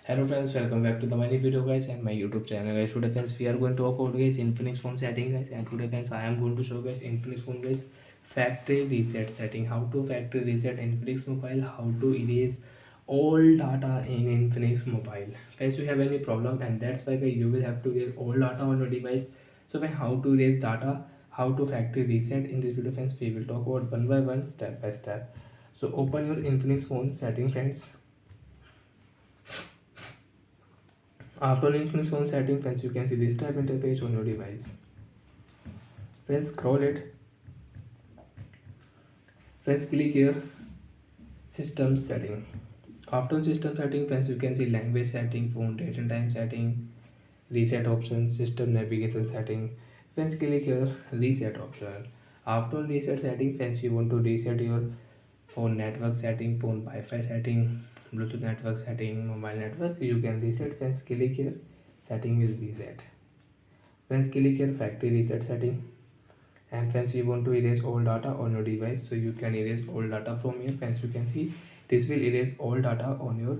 Hello friends, welcome back to the my new video guys and my YouTube channel guys. Today friends we are going to talk about guys Infinix phone setting guys, and today friends I am going to show guys Infinix phone guys factory reset setting. How to factory reset Infinix mobile, how to erase all data in Infinix mobile. Friends, you have any problem, and that's why guys you will have to erase all data on your device. So when how to erase data, how to factory reset, in this video friends we will talk about one by one, step by step. So open your Infinix phone setting friends. After Infinix phone setting friends, you can see this type interface on your device. Friends, scroll it. Friends, click here system setting. After system setting friends, you can see language setting, phone date and time setting, reset options, system navigation setting. Friends, click here reset option. After reset setting friends, you want to reset your phone network setting, phone Wi-Fi setting, Bluetooth network setting, mobile network. You can reset. Friends, click here setting will reset. Friends, click here factory reset setting. And friends, you want to erase all data on your device, so you can erase all data from here. Friends, you can see this will erase all data on your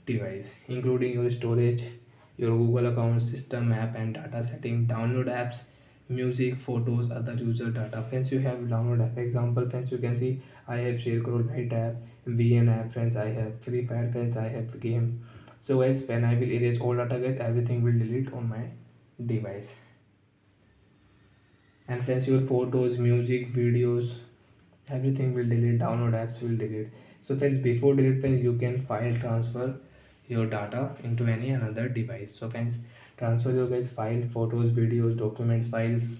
device, including your storage, your Google account, system, app and data setting, download apps, music, photos, other user data. Friends, you have download app. Example friends, you can see I have ShareCrawl Byte app, VN app. Friends, I have Free Fire. Friends, I have the game. So guys, when I will erase all data guys, everything will delete on my device. And friends, your photos, music, videos, everything will delete. Download apps will delete. So friends, before delete friends, you can file transfer your data into any another device. So friends, transfer your guys file, photos, videos, document files,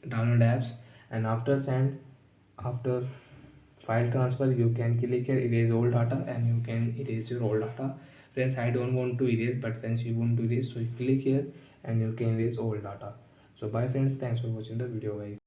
download apps. And after send, after file transfer, you can click here erase all data and you can erase your all data. Friends, I don't want to erase, but friends you want to erase, so you click here and you can erase all data. So bye friends, thanks for watching the video guys.